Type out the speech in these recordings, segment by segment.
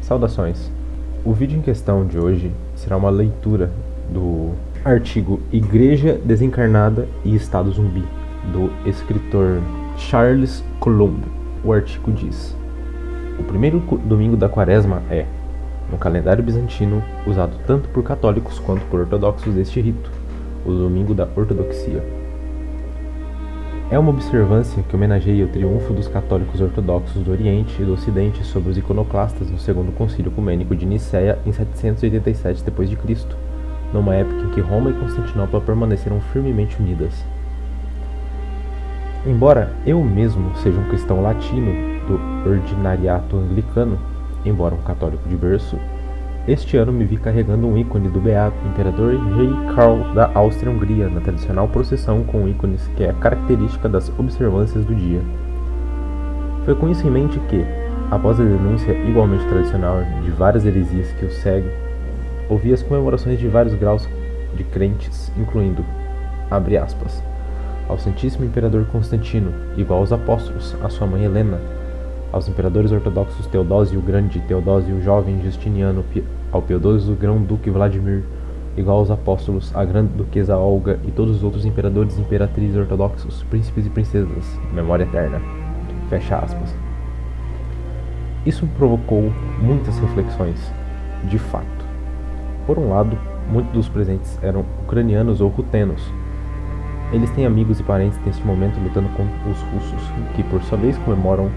Saudações! O vídeo em questão de hoje será uma leitura do artigo Igreja Desencarnada e Estado Zumbi, do escritor Charles Colombo. O artigo diz: o primeiro domingo da quaresma é, no calendário bizantino, usado tanto por católicos quanto por ortodoxos deste rito, o domingo da ortodoxia. É uma observância que homenageia o triunfo dos católicos ortodoxos do Oriente e do Ocidente sobre os iconoclastas no Segundo Concílio Ecumênico de Nicéia em 787 d.C., numa época em que Roma e Constantinopla permaneceram firmemente unidas. Embora eu mesmo seja um cristão latino do ordinariato anglicano, embora um católico de berço, este ano me vi carregando um ícone do beato imperador Rei Carl da Áustria-Hungria na tradicional procissão com ícones que é característica das observâncias do dia. Foi com isso em mente que, após a denúncia igualmente tradicional de várias heresias que o seguem, ouvi as comemorações de vários graus de crentes, incluindo, abre aspas, ao Santíssimo Imperador Constantino, igual aos apóstolos, à sua mãe Helena, aos imperadores ortodoxos Teodósio o Grande, Teodósio o Jovem, Justiniano, ao piedoso Grão-Duque Vladimir, igual aos apóstolos, à Grande-Duquesa Olga e todos os outros imperadores e imperatrizes ortodoxos, príncipes e princesas, memória eterna. Fecha aspas. Isso provocou muitas reflexões, de fato. Por um lado, muitos dos presentes eram ucranianos ou rutenos. Eles têm amigos e parentes neste momento lutando contra os russos, que por sua vez comemoram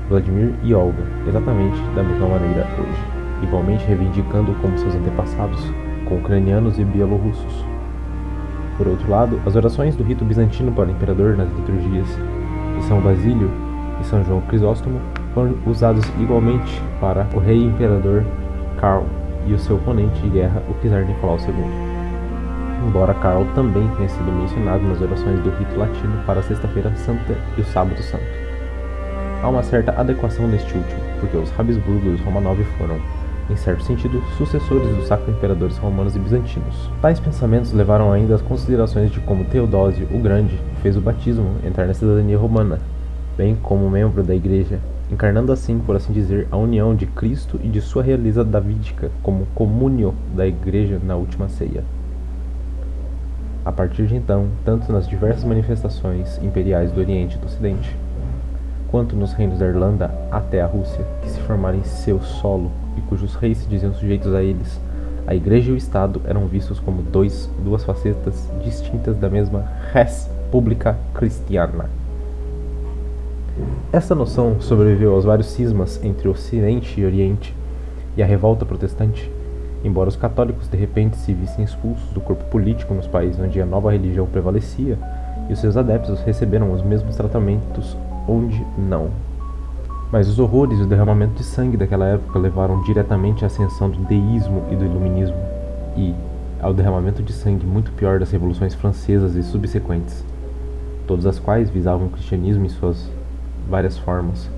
Vladimir e Olga, exatamente da mesma maneira hoje, igualmente reivindicando como seus antepassados, com ucranianos e bielorrussos. Por outro lado, as orações do rito bizantino para o imperador nas liturgias de São Basílio e São João Crisóstomo foram usados igualmente para o rei imperador Karl e o seu oponente de guerra, o czar Nicolau II. Embora Karl também tenha sido mencionado nas orações do rito latino para a Sexta-feira Santa e o Sábado Santo. Há uma certa adequação neste último, porque os Habsburgo e os Romanov foram, em certo sentido, sucessores dos sacro-imperadores romanos e bizantinos. Tais pensamentos levaram ainda às considerações de como Teodósio o Grande fez o batismo entrar na cidadania romana, bem como membro da Igreja, encarnando assim, por assim dizer, a união de Cristo e de sua realeza davídica como comúnio da Igreja na última ceia. A partir de então, tanto nas diversas manifestações imperiais do Oriente e do Ocidente, quanto nos reinos da Irlanda até a Rússia, que se formaram em seu solo e cujos reis se diziam sujeitos a eles, a Igreja e o Estado eram vistos como duas facetas distintas da mesma res publica christiana. Essa noção sobreviveu aos vários cismas entre Ocidente e Oriente e a revolta protestante, embora os católicos de repente se vissem expulsos do corpo político nos países onde a nova religião prevalecia, e os seus adeptos receberam os mesmos tratamentos onde não. Mas os horrores e o derramamento de sangue daquela época levaram diretamente à ascensão do deísmo e do iluminismo, e ao derramamento de sangue muito pior das revoluções francesas e subsequentes, todas as quais visavam o cristianismo em suas várias formas.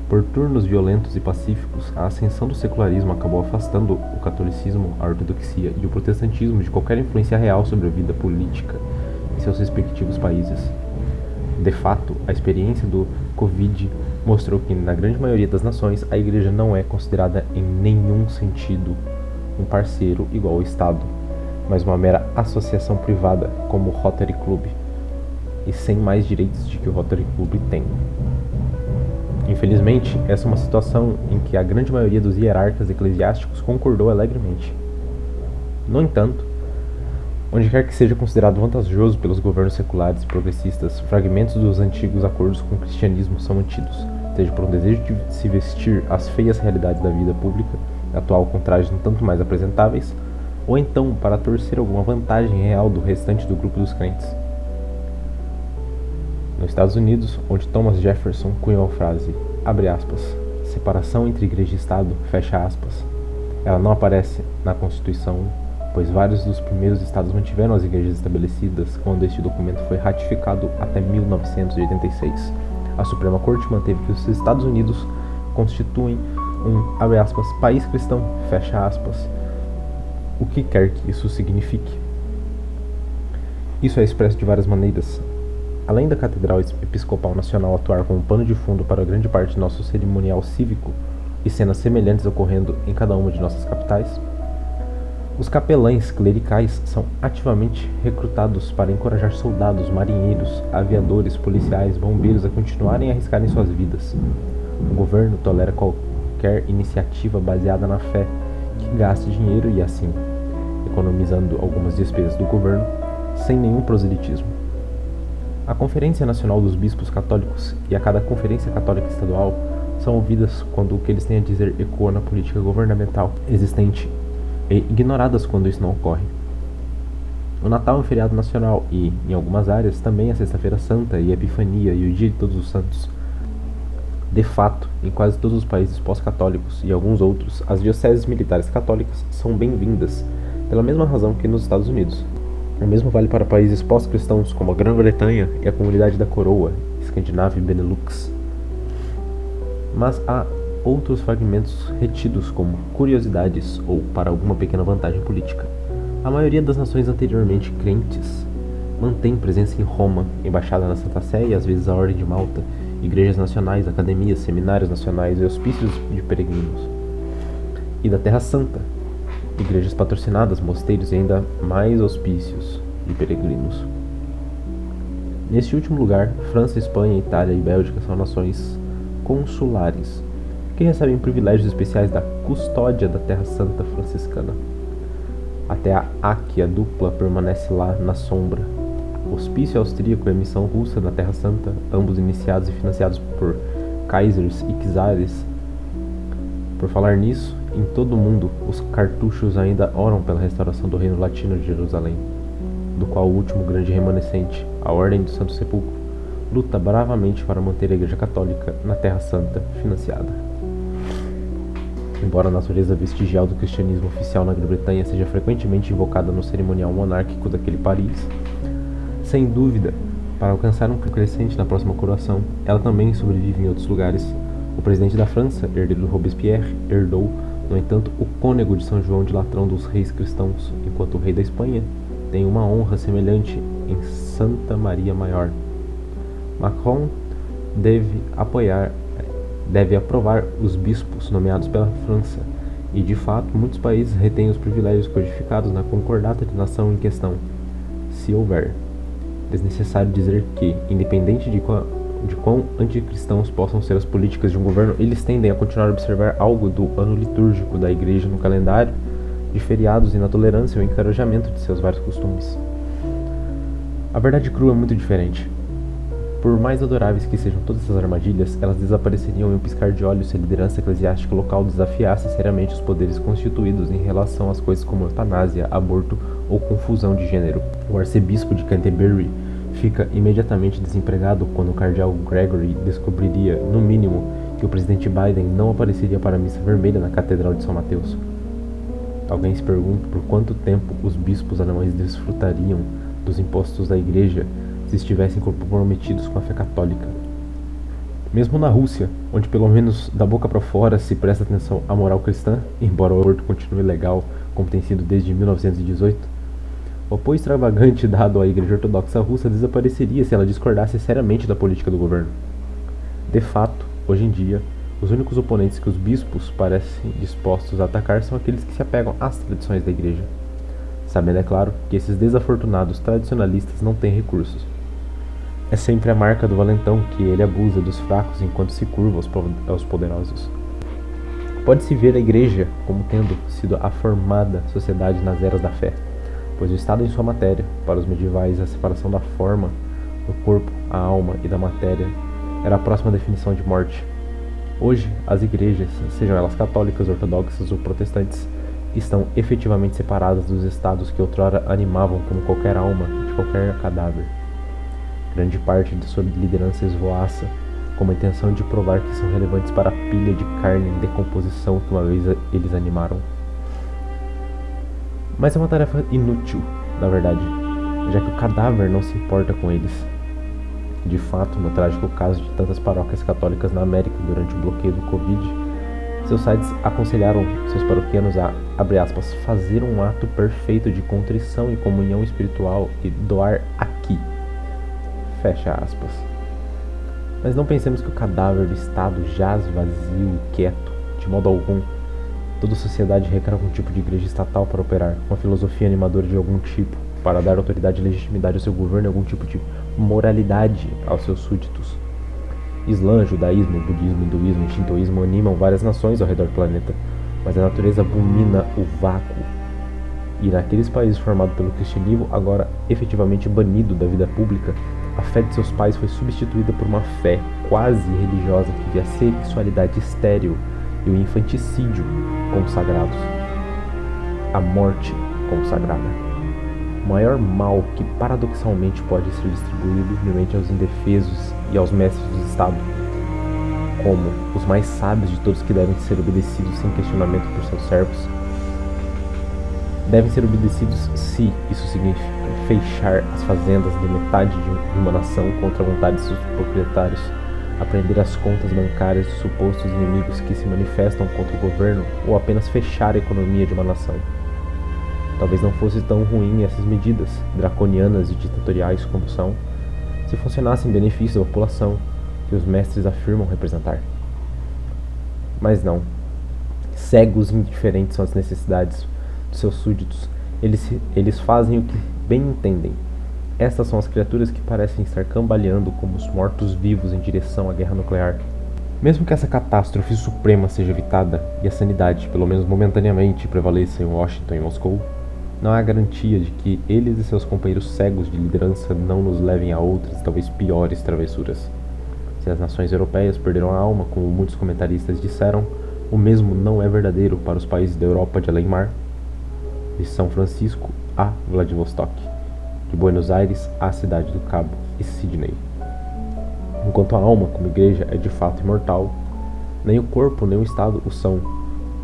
Por turnos violentos e pacíficos, a ascensão do secularismo acabou afastando o catolicismo, a ortodoxia e o protestantismo de qualquer influência real sobre a vida política em seus respectivos países. De fato, a experiência do Covid mostrou que, na grande maioria das nações, a Igreja não é considerada em nenhum sentido um parceiro igual ao Estado, mas uma mera associação privada, como o Rotary Club, e sem mais direitos de que o Rotary Club tem. Infelizmente, essa é uma situação em que a grande maioria dos hierarcas eclesiásticos concordou alegremente. No entanto, onde quer que seja considerado vantajoso pelos governos seculares e progressistas, fragmentos dos antigos acordos com o cristianismo são mantidos, seja por um desejo de se vestir às feias realidades da vida pública, atual com trajes um tanto mais apresentáveis, ou então para torcer alguma vantagem real do restante do grupo dos crentes. Nos Estados Unidos, onde Thomas Jefferson cunhou a frase, abre aspas, separação entre igreja e Estado, fecha aspas, ela não aparece na Constituição, pois vários dos primeiros estados mantiveram as igrejas estabelecidas quando este documento foi ratificado até 1986. A Suprema Corte manteve que os Estados Unidos constituem um, abre aspas, país cristão, fecha aspas, o que quer que isso signifique. Isso é expresso de várias maneiras. Além da Catedral Episcopal Nacional atuar como pano de fundo para grande parte de nosso cerimonial cívico, e cenas semelhantes ocorrendo em cada uma de nossas capitais. Os capelães clericais são ativamente recrutados para encorajar soldados, marinheiros, aviadores, policiais, bombeiros a continuarem a arriscarem suas vidas. O governo tolera qualquer iniciativa baseada na fé que gaste dinheiro e assim, economizando algumas despesas do governo, sem nenhum proselitismo. A Conferência Nacional dos Bispos Católicos e a cada Conferência Católica Estadual são ouvidas quando o que eles têm a dizer ecoa na política governamental existente e ignoradas quando isso não ocorre. O Natal é um feriado nacional e, em algumas áreas, também a Sexta-feira Santa e a Epifania e o Dia de Todos os Santos. De fato, em quase todos os países pós-católicos e alguns outros, as dioceses militares católicas são bem-vindas, pela mesma razão que nos Estados Unidos. O mesmo vale para países pós-cristãos como a Grã-Bretanha e a Comunidade da Coroa, Escandinávia e Benelux. Mas há outros fragmentos retidos como curiosidades ou para alguma pequena vantagem política. A maioria das nações anteriormente crentes mantém presença em Roma, embaixada na Santa Sé e às vezes a Ordem de Malta, igrejas nacionais, academias, seminários nacionais e hospícios de peregrinos. E da Terra Santa, igrejas patrocinadas, mosteiros e ainda mais hospícios de peregrinos. Neste último lugar, França, Espanha, Itália e Bélgica são nações consulares, que recebem privilégios especiais da custódia da Terra Santa franciscana. Até a Áquia dupla permanece lá na sombra. O hospício austríaco e a missão russa na Terra Santa, ambos iniciados e financiados por kaisers e czares. Por falar nisso, em todo o mundo, os cartuchos ainda oram pela restauração do Reino Latino de Jerusalém, do qual o último grande remanescente, a Ordem do Santo Sepulcro, luta bravamente para manter a Igreja Católica na Terra Santa financiada. Embora a natureza vestigial do cristianismo oficial na Grã-Bretanha seja frequentemente invocada no cerimonial monárquico daquele país, sem dúvida, para alcançar um crescente na próxima coroação, ela também sobrevive em outros lugares. O presidente da França, herdeiro do Robespierre, herdou, no entanto, o cônego de São João de Latrão dos reis cristãos, enquanto o rei da Espanha tem uma honra semelhante em Santa Maria Maior. Macron deve aprovar os bispos nomeados pela França, e de fato muitos países retêm os privilégios codificados na concordata de nação em questão, se houver. É desnecessário dizer que, independente de quão anticristãos possam ser as políticas de um governo, eles tendem a continuar a observar algo do ano litúrgico da Igreja no calendário, de feriados e na tolerância ou encorajamento de seus vários costumes. A verdade crua é muito diferente. Por mais adoráveis que sejam todas essas armadilhas, elas desapareceriam em um piscar de olhos se a liderança eclesiástica local desafiasse seriamente os poderes constituídos em relação às coisas como eutanásia, aborto ou confusão de gênero. O arcebispo de Canterbury fica imediatamente desempregado quando o cardeal Gregory descobriria, no mínimo, que o presidente Biden não apareceria para a missa vermelha na Catedral de São Mateus. Alguém se pergunta por quanto tempo os bispos alemães desfrutariam dos impostos da igreja se estivessem comprometidos com a fé católica. Mesmo na Rússia, onde pelo menos da boca para fora se presta atenção à moral cristã, embora o aborto continue legal como tem sido desde 1918, o apoio extravagante dado à Igreja Ortodoxa Russa desapareceria se ela discordasse seriamente da política do governo. De fato, hoje em dia, os únicos oponentes que os bispos parecem dispostos a atacar são aqueles que se apegam às tradições da igreja, sabendo, é claro, que esses desafortunados tradicionalistas não têm recursos. É sempre a marca do valentão que ele abusa dos fracos enquanto se curva aos poderosos. Pode-se ver a igreja como tendo sido a formada sociedade nas eras da fé, pois o estado em sua matéria, para os medievais a separação da forma, do corpo, a alma e da matéria, era a próxima definição de morte. Hoje, as igrejas, sejam elas católicas, ortodoxas ou protestantes, estão efetivamente separadas dos estados que outrora animavam como qualquer alma de qualquer cadáver. Grande parte de sua liderança esvoaça com a intenção de provar que são relevantes para a pilha de carne em decomposição que uma vez eles animaram. Mas é uma tarefa inútil, na verdade, já que o cadáver não se importa com eles. De fato, no trágico caso de tantas paróquias católicas na América durante o bloqueio do Covid, seus sites aconselharam seus paroquianos a, abre aspas, fazer um ato perfeito de contrição e comunhão espiritual e doar aqui, fecha aspas. Mas não pensemos que o cadáver do Estado jaz vazio e quieto, de modo algum. Toda sociedade requer algum tipo de igreja estatal para operar, uma filosofia animadora de algum tipo, para dar autoridade e legitimidade ao seu governo e algum tipo de moralidade aos seus súditos. Islã, judaísmo, budismo, hinduísmo e shintoísmo animam várias nações ao redor do planeta, mas a natureza abomina o vácuo. E naqueles países formados pelo cristianismo, agora efetivamente banido da vida pública, a fé de seus pais foi substituída por uma fé quase religiosa que via a sexualidade estéril e o infanticídio como sagrados. A morte como sagrada. O maior mal que paradoxalmente pode ser distribuído livremente aos indefesos e aos mestres do Estado, como os mais sábios de todos que devem ser obedecidos sem questionamento por seus servos. Devem ser obedecidos se isso significa fechar as fazendas de metade de uma nação contra a vontade de seus proprietários, aprender as contas bancárias de supostos inimigos que se manifestam contra o governo, ou apenas fechar a economia de uma nação. Talvez não fosse tão ruim essas medidas, draconianas e ditatoriais como são, se funcionassem em benefício da população que os mestres afirmam representar. Mas não. Cegos e indiferentes são as necessidades dos seus súditos. Eles fazem o que bem entendem. Estas são as criaturas que parecem estar cambaleando como os mortos-vivos em direção à guerra nuclear. Mesmo que essa catástrofe suprema seja evitada e a sanidade, pelo menos momentaneamente, prevaleça em Washington e Moscou, não há garantia de que eles e seus companheiros cegos de liderança não nos levem a outras, talvez piores travessuras. Se as nações europeias perderam a alma, como muitos comentaristas disseram, o mesmo não é verdadeiro para os países da Europa de além-mar, de São Francisco a Vladivostok, de Buenos Aires à Cidade do Cabo e Sydney. Enquanto a alma, como igreja, é de fato imortal, nem o corpo nem o Estado o são.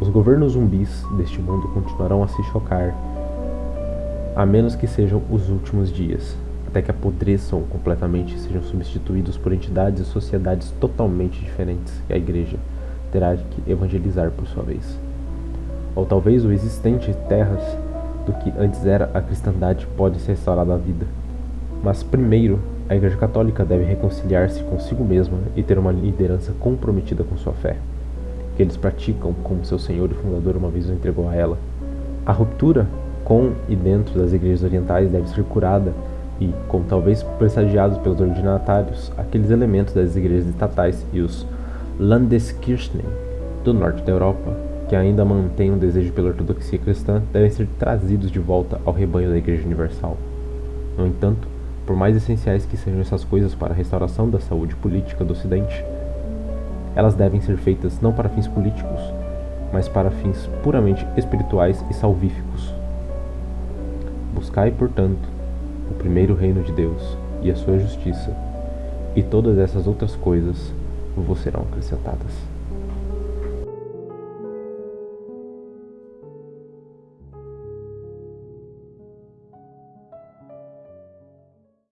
Os governos zumbis deste mundo continuarão a se chocar, a menos que sejam os últimos dias, até que apodreçam completamente e sejam substituídos por entidades e sociedades totalmente diferentes, e a igreja terá que evangelizar por sua vez. Ou talvez o existente terras do que antes era a cristandade pode ser restaurada à vida. Mas primeiro, a Igreja Católica deve reconciliar-se consigo mesma e ter uma liderança comprometida com sua fé, que eles praticam como seu Senhor e Fundador uma vez o entregou a ela. A ruptura com e dentro das igrejas orientais deve ser curada e, como talvez pressagiados pelos ordinários, aqueles elementos das igrejas estatais e os Landeskirchen do norte da Europa, que ainda mantêm um desejo pela ortodoxia cristã, devem ser trazidos de volta ao rebanho da Igreja Universal. No entanto, por mais essenciais que sejam essas coisas para a restauração da saúde política do Ocidente, elas devem ser feitas não para fins políticos, mas para fins puramente espirituais e salvíficos. Buscai, portanto, o primeiro reino de Deus e a sua justiça, e todas essas outras coisas vos serão acrescentadas.